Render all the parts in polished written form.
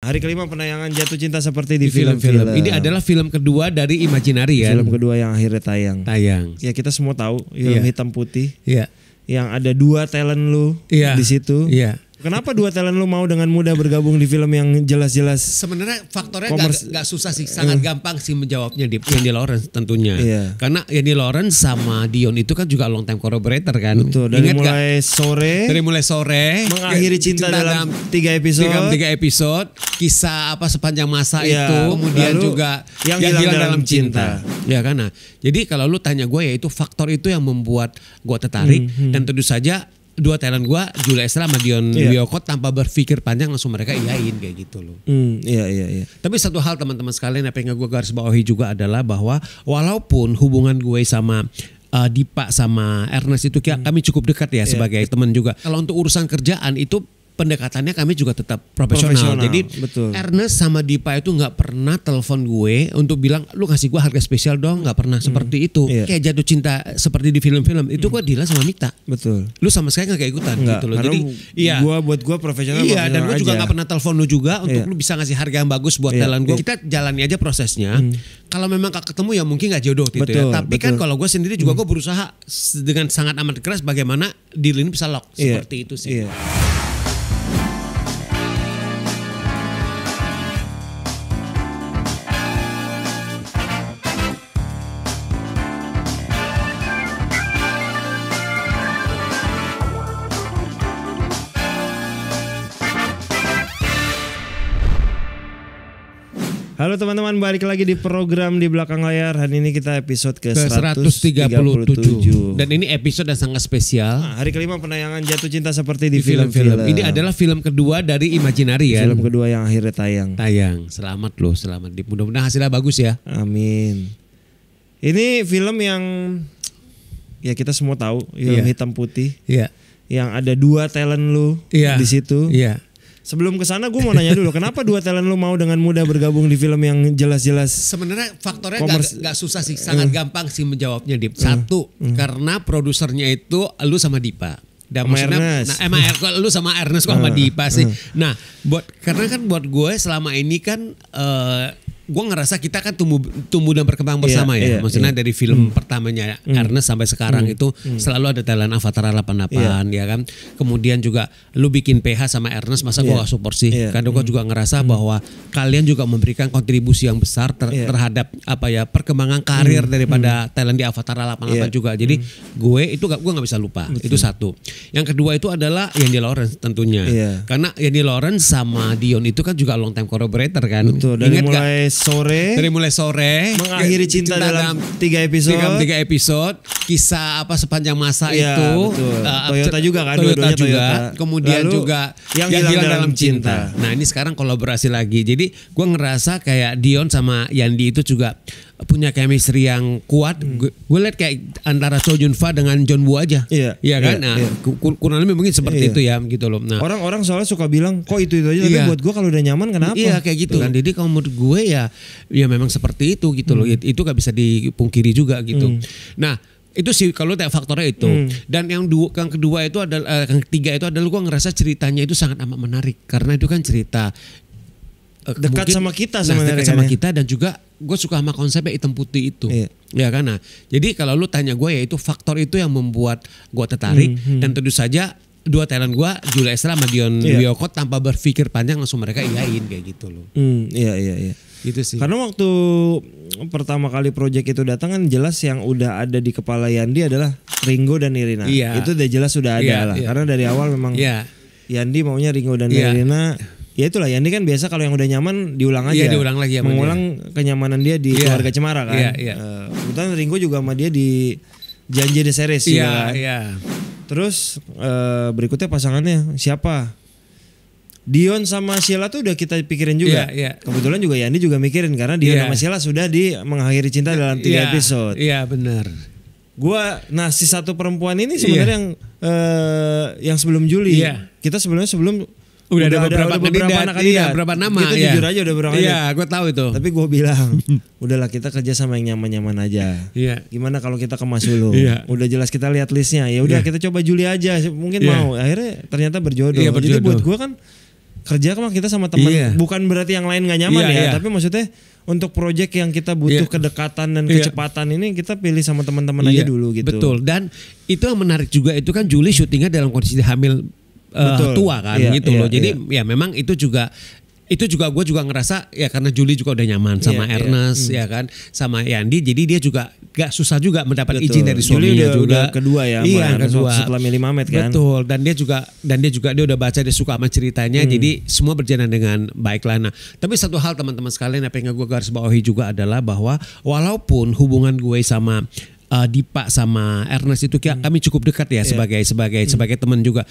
Hari kelima penayangan Jatuh Cinta Seperti di film-film. Ini adalah film kedua dari Imaginary kan? Film kedua yang akhirnya tayang. Ya kita semua tahu film hitam putih. Yang ada 2 talent lu di situ. Kenapa 2 talent lu mau dengan mudah bergabung di film yang jelas-jelas? Sebenarnya faktornya gak susah sih, sangat gampang sih menjawabnya di Yandy Lawrence tentunya. Karena Yandy Lawrence sama Dion itu kan juga long time collaborator kan. Betul, dari mulai sore mengakhiri cinta dalam 3 episode. 3 episode, kisah apa sepanjang masa itu, kemudian juga yang hilang dalam cinta. Ya kan. Nah, jadi kalau lu tanya gue ya itu faktor itu yang membuat gue tertarik dan tentu saja 2 talent gue, Julia Estella sama Dion Wiyoko tanpa berpikir panjang langsung mereka iyain kayak gitu loh. Iya. Tapi satu hal teman-teman sekalian apa yang gue garis bawahi juga adalah bahwa walaupun hubungan gue sama Dipa sama Ernest itu kami cukup dekat ya sebagai teman juga. Kalau untuk urusan kerjaan itu pendekatannya kami juga tetap profesional. Jadi betul. Ernest sama Dipa itu nggak pernah telepon gue untuk bilang lu kasih gue harga spesial dong, nggak pernah seperti itu. Kayak jatuh cinta seperti di film-film itu gue deal sama Mita. Betul. Lu sama sekali nggak kayak ikutan gitu loh. Jadi buat gue profesional. Dan gue juga nggak pernah telepon lu juga untuk lu bisa ngasih harga yang bagus buat talent gue. Kita jalani aja prosesnya. Kalau memang gak ketemu ya mungkin gak jodoh gitu ya. Tapi kan kalau gue sendiri juga gue berusaha dengan sangat amat keras bagaimana deal ini bisa lock seperti itu sih. Halo teman-teman, balik lagi di program Di Belakang Layar. Hari ini kita episode ke 137. Dan ini episode yang sangat spesial. Hari kelima penayangan Jatuh Cinta Seperti di film-film. Ini adalah film kedua dari Imaginary kan? Film kedua yang akhirnya tayang. Selamat loh, selamat. Mudah-mudahan hasilnya bagus ya. Amin. Ini film yang ya kita semua tahu, film hitam putih. Yang ada 2 talent lu di situ. Sebelum kesana gue mau nanya dulu, kenapa 2 talent lu mau dengan mudah bergabung di film yang jelas-jelas? Sebenarnya faktornya gak susah sih, sangat gampang sih menjawabnya Dip. Satu, karena produsernya itu lu sama Dipa. Dan maksudnya, lu sama Ernest kok sama Dipa sih. Nah, karena kan buat gue selama ini kan gue ngerasa kita kan tumbuh dan berkembang bersama ya. Maksudnya dari film pertamanya Ernest sampai sekarang itu selalu ada talent Avatar 88 ya kan. Kemudian juga lu bikin PH sama Ernest, masa gue gak support sih. Karena gue juga ngerasa bahwa kalian juga memberikan kontribusi yang besar terhadap apa ya perkembangan karir daripada talent di Avatar 88 juga. Jadi gue gak bisa lupa. Itu satu. Yang kedua itu adalah Yandy Lawrence tentunya. Karena Yandy Lawrence sama Dion itu kan juga long time collaborator kan. Betul. Dari mulai sore mengakhiri cinta dalam 3 episode. 3 episode, kisah apa sepanjang masa itu. Toyota juga kan, Toyota juga. Kemudian lalu, juga yang hilang dalam cinta. Nah, ini sekarang kolaborasi lagi. Jadi gue ngerasa kayak Dion sama Yandy itu juga punya chemistry yang kuat. Gue liat kayak antara Chow Yun Fat dengan John Woo aja. Iya kan? Nah, kurang lebih mungkin seperti itu ya gitu loh. Nah, orang-orang soalnya suka bilang kok itu aja, tapi buat gue kalau udah nyaman kenapa? Iya kayak gitu kan. Jadi kalau menurut gue ya memang seperti itu gitu loh. Itu gak bisa dipungkiri juga gitu. Nah, itu sih kalau faktornya itu. Dan yang kedua itu adalah yang ketiga itu adalah gue ngerasa ceritanya itu sangat amat menarik karena itu kan cerita dekat sama kita sebenarnya. Dekat sama kita dan juga gue suka sama konsepnya hitam putih itu. Ya kan. Nah, jadi kalau lu tanya gue ya itu faktor itu yang membuat gue tertarik dan tentu saja 2 talent gue, Julia Estella sama Dion Wiyoko tanpa berpikir panjang langsung mereka iyain kayak gitu loh. Iya. Gitu sih. Karena waktu pertama kali project itu datang kan jelas yang udah ada di kepala Yandy adalah Ringo dan Irina. Itu udah jelas sudah ada lah. Karena dari awal memang Yandy maunya Ringo dan Irina. Ya itulah Yandy kan biasa kalau yang udah nyaman diulang aja. Diulang lagi mengulang kenyamanan dia di Keluarga Cemara kan. Kebetulan Ringo juga sama dia di Janji The Series juga kan. Terus berikutnya pasangannya siapa? Dion sama Sheila tuh udah kita pikirin juga. Kebetulan juga Yandy juga mikirin karena Dion sama Sheila sudah di mengakhiri cinta dalam 3 episode. Iya benar. Nah si satu perempuan ini sebenarnya yang sebelum Juli. Kita sebelum udah ada beberapa anak kandidat. Beberapa nama. Kita jujur aja udah beberapa kandidat. Iya, gue tahu itu. Tapi gue bilang, udahlah kita kerja sama yang nyaman-nyaman aja. Gimana kalau kita kemas dulu? Udah jelas kita lihat listnya. Ya udah kita coba Juli aja. Mungkin mau. Akhirnya ternyata berjodoh. Jadi buat gue kan kerja kan kita sama teman, bukan berarti yang lain nggak nyaman tapi maksudnya untuk proyek yang kita butuh kedekatan dan kecepatan ini kita pilih sama teman-teman aja dulu gitu. Betul. Dan itu yang menarik juga itu kan Julie syutingnya dalam kondisi hamil tua kan gitu loh. Jadi ya memang itu juga gue juga ngerasa ya karena Julie juga udah nyaman sama Ernest ya kan, sama Yandi, jadi dia juga gak susah juga mendapat izin dari suaminya juga. Kedua ya, yang kedua setelah milih Mamet kan. Betul, dan dia juga dia udah baca, dia suka sama ceritanya, jadi semua berjalan dengan baik lah. Nah, tapi satu hal teman-teman sekalian apa yang gue garis bawahi juga adalah bahwa walaupun hubungan gue sama Dipa sama Ernest itu kami cukup dekat ya sebagai teman juga,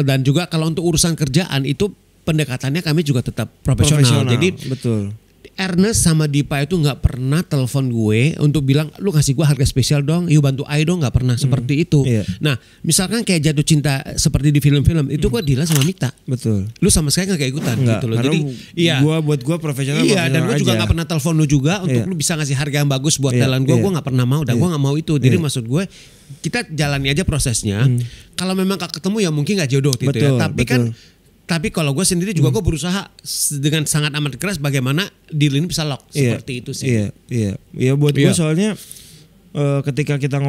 dan juga kalau untuk urusan kerjaan itu pendekatannya kami juga tetap profesional. Jadi betul. Ernest sama Dipa itu nggak pernah telepon gue untuk bilang lu kasih gue harga spesial dong, yuk bantu Ai dong, nggak pernah seperti itu. Nah misalkan kayak jatuh cinta seperti di film-film itu gue deal sama Mita. Betul. Lu sama sekali nggak kayak ikutan gitu loh. Jadi buat gue profesional. Iya, dan gue juga nggak pernah telepon lu juga untuk lu bisa ngasih harga yang bagus buat talent gue. Gue nggak pernah mau, dan gue nggak mau itu. Jadi maksud gue kita jalani aja prosesnya. Kalau memang gak ketemu ya mungkin nggak jodoh gitu ya. Tapi kalau gue sendiri juga gue berusaha dengan sangat amat keras bagaimana deal ini bisa lock seperti itu sih. Iya buat gue soalnya ketika kita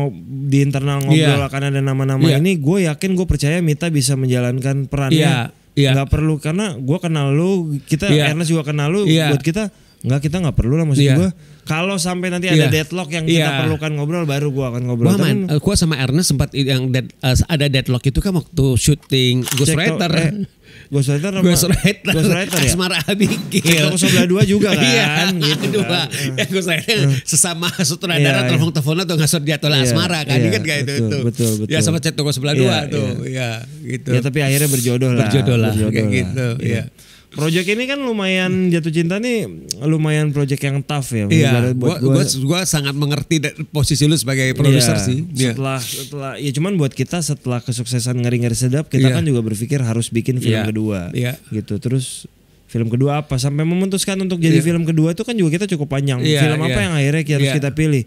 di internal ngobrol akan ada nama-nama ini, gue yakin, gue percaya Mita bisa menjalankan perannya. Gak perlu, karena gue kenal lu, Ernest juga kenal lu, buat kita nggak perlu lah, maksud gue. Kalau sampai nanti ada deadlock yang kita perlukan ngobrol, baru gue akan ngobrol. Gue sama Ernest sempat yang ada deadlock itu kan waktu syuting Ghost Writer. Ghost Writer ya. Asmara Abigail. Sektor sebelah 2 juga kan. Gitu kan. Ya Ghost Writer sesama sutradara telepon-teleponan atau ngasut dia tolak asmara kan. Kan kayak itu. Betul. Ya sama Toko sebelah 2 tuh. Ya gitu. Ya tapi akhirnya berjodoh lah. Kayak gitu. Iya. Project ini kan lumayan, jatuh cinta nih lumayan project yang tough ya. Iya, gue sangat mengerti posisi lu sebagai produser sih. Setelah ya cuman buat kita setelah kesuksesan Ngeri-Ngeri Sedap, kita kan juga berpikir harus bikin film kedua. Gitu. Terus film kedua apa? Sampai memutuskan untuk jadi film kedua itu kan juga kita cukup panjang. Film apa yang akhirnya harus kita pilih?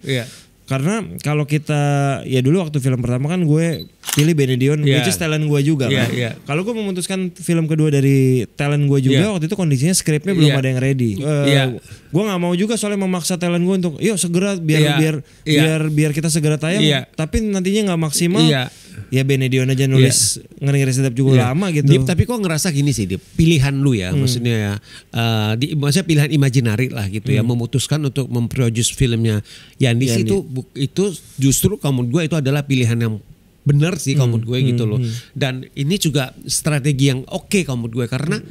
Karena kalau kita, ya dulu waktu film pertama kan gue pilih Benedion, which is talent gue juga kan. Kalau gue memutuskan film kedua dari talent gue juga, waktu itu kondisinya skripnya belum ada yang ready. Gue nggak mau juga soalnya memaksa talent gue untuk, yuk segera biar kita segera tayang. Tapi nantinya nggak maksimal. Ya Benedion aja nulis Ngeri-Ngeri Sedap juga lama gitu. Dip, tapi kok ngerasa gini sih Dip, pilihan lu ya, maksudnya ya, maksudnya pilihan imaginary lah gitu ya, memutuskan untuk memproduce filmnya Yandi itu justru menurut gue itu adalah pilihan yang benar sih menurut gue gitu loh. Dan ini juga strategi yang oke menurut gue, karena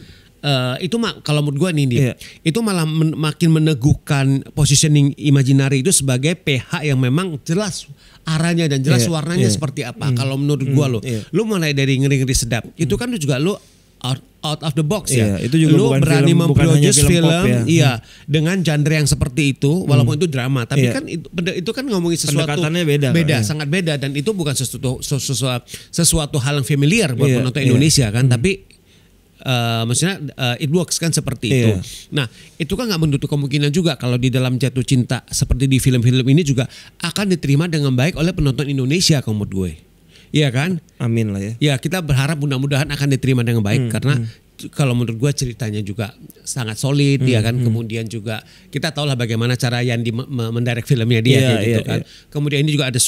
itu kalau menurut gue nih itu malah makin meneguhkan positioning imaginary itu sebagai PH yang memang jelas arahnya dan jelas warnanya seperti apa. Kalau menurut gue lu mulai dari Ngeri-Ngeri Sedap itu kan juga lu out of the box ya. Itu juga lu berani memproduce film dengan genre yang seperti itu, walaupun itu drama, tapi kan itu kan ngomongin sesuatu beda, sangat beda, dan itu bukan sesuatu hal yang familiar buat penonton Indonesia kan, tapi maksudnya it works kan seperti itu. Nah itu kan nggak menutup kemungkinan juga kalau di dalam jatuh cinta seperti di film-film ini juga akan diterima dengan baik oleh penonton Indonesia menurut gue. Iya kan? Amin lah ya. Ya kita berharap mudah-mudahan akan diterima dengan baik, karena kalau menurut gue ceritanya juga sangat solid ya kan. Kemudian juga kita tahu lah bagaimana cara Yandi mendirect filmnya dia gitu kan. Kemudian ini juga ada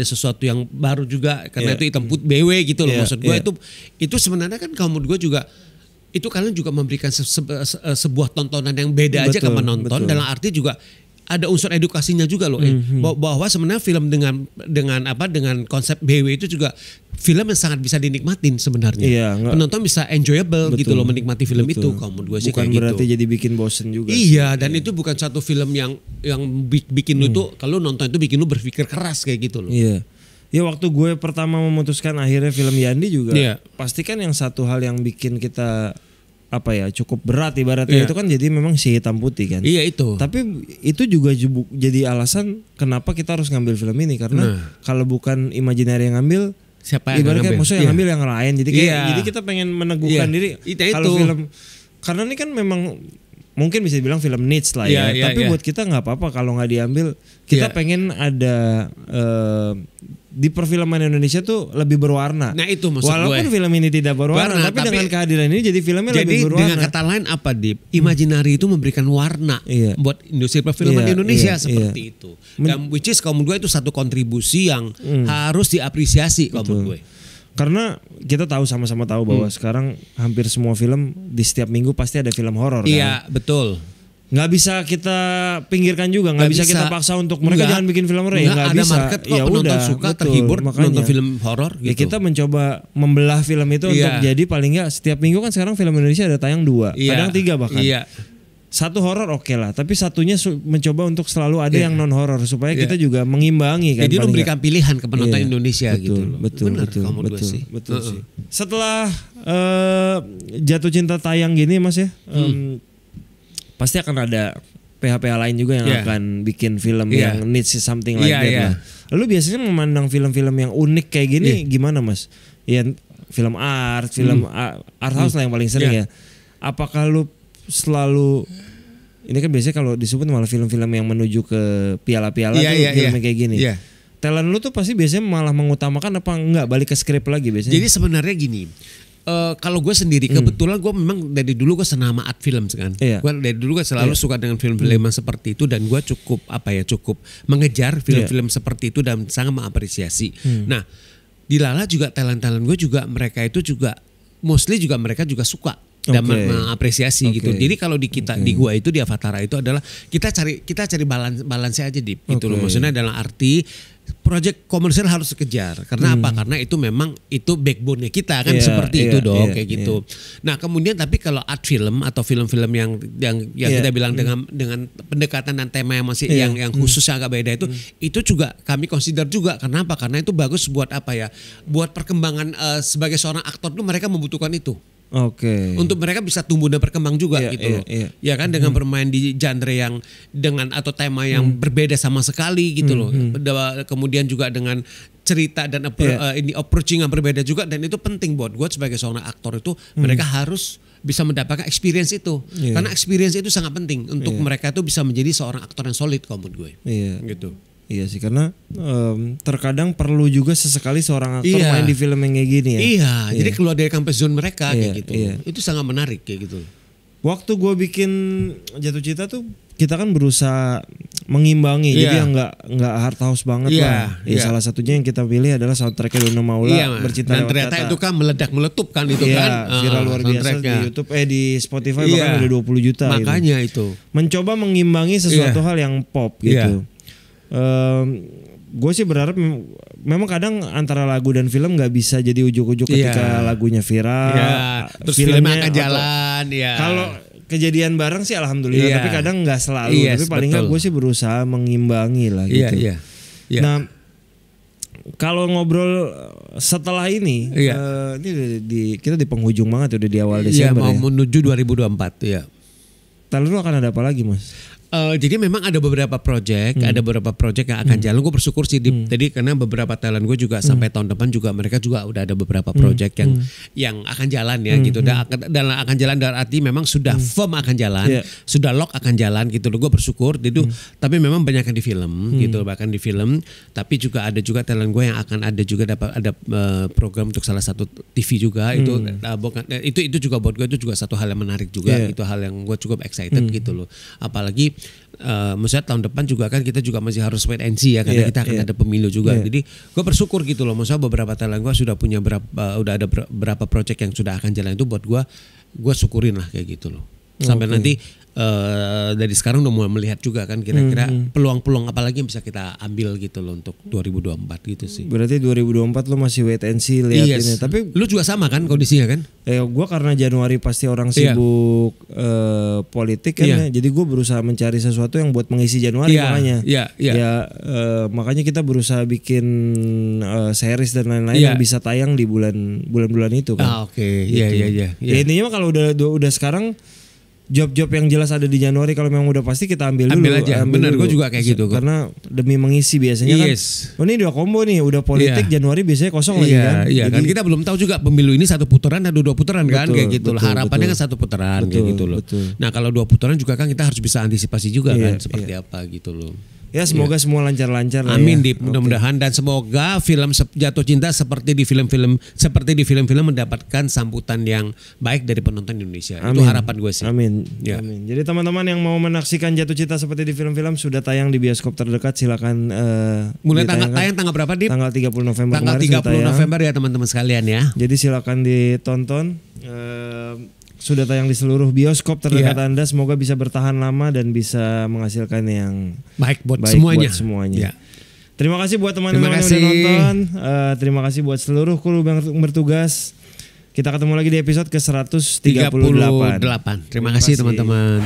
sesuatu yang baru juga, karena itu hitam putih BW gitu loh. Maksud gue itu sebenarnya kan kalau menurut gue juga itu kalian juga memberikan sebuah tontonan yang beda aja ke penonton, dalam arti juga ada unsur edukasinya juga loh, bahwa sebenarnya film dengan konsep BW itu juga film yang sangat bisa dinikmatin sebenarnya. Penonton bisa enjoyable gitu loh menikmati film itu. Kalau menurut gue sih bukan kayak berarti gitu. jadi bikin bosen juga. Iya, dan itu bukan satu film yang bikin lu tuh kalau nonton itu bikin lu berpikir keras kayak gitu loh. Iya. Ya waktu gue pertama memutuskan akhirnya film Yandi juga, pastikan yang satu hal yang bikin kita cukup berat ibaratnya itu kan jadi memang si hitam putih kan. Iya itu. Tapi itu juga jadi alasan kenapa kita harus ngambil film ini, karena kalau bukan Imaginary yang ngambil, siapa yang ibaratnya ngambil? Maksudnya yang ngambil yang lain. Jadi jadi kita pengen meneguhkan diri kalau film, karena ini kan memang mungkin bisa dibilang film niche lah ya. Tapi buat kita nggak apa-apa kalau nggak diambil. Kita pengen ada di perfilman Indonesia tuh lebih berwarna. Nah itu maksud walaupun film ini tidak berwarna, tapi dengan kehadiran ini jadi filmnya lebih berwarna. Dengan kata lain apa Dip? Imajinari itu memberikan warna buat industri perfilman Indonesia seperti itu. Dan which is kalau menurut gue itu satu kontribusi yang harus diapresiasi kalau menurut gue. Karena kita tahu sama-sama tahu bahwa sekarang hampir semua film di setiap minggu pasti ada film horor kan. Iya, betul. Nggak bisa kita pinggirkan juga, nggak bisa kita paksa untuk mereka jangan bikin film horor. Nggak ada bisa. Market kok, penonton suka terhibur nonton film horor gitu. Ya kita mencoba membelah film itu untuk jadi paling nggak setiap minggu kan sekarang film Indonesia ada tayang 2, kadang 3 bahkan. Satu horor oke lah, tapi satunya mencoba untuk selalu ada yang non horor supaya kita juga mengimbangi kan. Jadi lu berikan pilihan ke penonton Indonesia gitu loh. Betul sih. Setelah Jatuh Cinta tayang gini Mas ya, pasti akan ada PH-PH lain juga yang akan bikin film yang needs something like that lah. Lalu biasanya memandang film-film yang unik kayak gini gimana Mas? Ya film art, film art house lah yang paling sering ya. Apakah lu selalu ini kan biasanya kalau disebut malah film-film yang menuju ke piala-piala tuh film kayak gini. Talent lu tuh pasti biasanya malah mengutamakan apa enggak balik ke skrip lagi biasanya. Jadi sebenarnya gini, kalau gue sendiri kebetulan gue memang dari dulu gue senama art film kan. Gue dari dulu gue selalu suka dengan film-film seperti itu dan gue cukup mengejar film-film seperti itu dan sangat mengapresiasi. Nah, di Lala juga talent-talent gue juga mereka itu juga mostly juga mereka juga suka dan mengapresiasi gitu. Jadi kalau di kita di gua itu di Avatara itu adalah kita cari balance aja gitu loh. Maksudnya dalam arti project komersial harus dikejar. Karena apa? Karena itu memang itu backbone-nya kita kan seperti itu dong kayak gitu. Nah, kemudian tapi kalau art film atau film-film yang kita bilang dengan pendekatan dan tema yang masih yang khusus yang agak beda itu juga kami consider juga. Kenapa? Karena itu bagus buat apa ya? Buat perkembangan sebagai seorang aktor tuh mereka membutuhkan itu. Untuk mereka bisa tumbuh dan berkembang juga gitu loh. Ya kan dengan bermain di genre yang dengan atau tema yang berbeda sama sekali gitu loh. Kemudian juga dengan cerita dan ini approaching yang berbeda juga dan itu penting buat gue sebagai seorang aktor itu mereka harus bisa mendapatkan experience itu. Karena experience itu sangat penting untuk mereka itu bisa menjadi seorang aktor yang solid kalau menurut gue. Gitu. Iya sih karena terkadang perlu juga sesekali seorang aktor main di film yang kayak gini ya. Jadi keluar dari comfort zone mereka kayak gitu. Itu sangat menarik kayak gitu. Waktu gue bikin Jatuh Cinta tuh kita kan berusaha mengimbangi jadi yang nggak hard house banget lah. Salah satunya yang kita pilih adalah soundtracknya Dono Maula Bercinta dan ternyata itu kan meledak-meletup kan itu kan. Viral luar biasa di YouTube di Spotify bahkan udah 20 juta. Makanya gitu. Mencoba mengimbangi sesuatu hal yang pop gitu. Gue sih berharap memang kadang antara lagu dan film nggak bisa jadi ujuk-ujuk ketika lagunya viral, terus filmnya akan jalan. Kalau kejadian bareng sih alhamdulillah, tapi kadang nggak selalu. Tapi paling nggak gue sih berusaha mengimbangi lah gitu. Nah, kalau ngobrol setelah ini, ini kita di penghujung banget udah di awal Desember. Mau menuju 2024 ya. Lalu akan ada apa lagi Mas? Jadi memang ada beberapa project, yang akan jalan. Gue bersyukur sih, jadi karena beberapa talent gue juga sampai tahun depan juga mereka juga udah ada beberapa project yang akan jalan ya gitu. Dan akan jalan dalam arti memang sudah firm akan jalan, sudah lock akan jalan gitu loh. Gue bersyukur itu. Tapi memang banyak yang di film gitu, bahkan di film. Tapi juga ada juga talent gue yang akan ada juga ada program untuk salah satu TV juga itu juga buat gue itu juga satu hal yang menarik juga. Itu hal yang gue cukup excited gitu loh. Apalagi maksudnya tahun depan juga kan kita juga masih harus wait and see ya karena kita akan ada pemilu juga. Jadi gue bersyukur gitu loh. Maksudnya beberapa talent gue sudah punya udah ada berapa project yang sudah akan jalan itu buat gue syukurin lah kayak gitu loh. Sampai nanti dari sekarang udah mulai melihat juga kan kira-kira peluang-peluang apa lagi yang bisa kita ambil gitu loh untuk 2024 gitu sih. Berarti 2024 lo masih wait and see lihat ini. Tapi lu juga sama kan kondisinya kan? Gue karena Januari pasti orang sibuk politik kan ya. Jadi gue berusaha mencari sesuatu yang buat mengisi Januari makanya. Makanya kita berusaha bikin series dan lain-lain yang bisa tayang di bulan-bulan itu kan. Iya. Intinya kalau udah sekarang job-job yang jelas ada di Januari, kalau memang udah pasti kita ambil dulu. Aja. Bener, gue juga kayak gitu. Karena demi mengisi biasanya kan. Ini 2 combo nih, udah politik Januari biasanya kosong lagi kan. Iya, kan kita belum tahu juga pemilu ini 1 putaran atau 2 putaran kan, kayak gitu. Harapannya kan 1 putaran kayak gitu loh. Nah kalau 2 putaran juga kan kita harus bisa antisipasi juga kan seperti apa gitu loh. Ya semoga semua lancar-lancar. Amin Dip, mudah-mudahan dan semoga film Jatuh Cinta seperti di film-film mendapatkan sambutan yang baik dari penonton Indonesia. Amin. Itu harapan gue sih. Amin. Amin. Jadi teman-teman yang mau menaksikan Jatuh Cinta seperti di film-film sudah tayang di bioskop terdekat, silakan mulai tayang berapa Dip? Tanggal 30 November. Tanggal 30 November ya teman-teman sekalian ya. Jadi silakan ditonton. Sudah tayang di seluruh bioskop terdekat Anda. Semoga bisa bertahan lama dan bisa menghasilkan yang baik buat semuanya. Terima kasih buat teman-teman yang udah nonton. Terima kasih buat seluruh kru yang bertugas. Kita ketemu lagi di episode ke 138. Terima kasih teman-teman.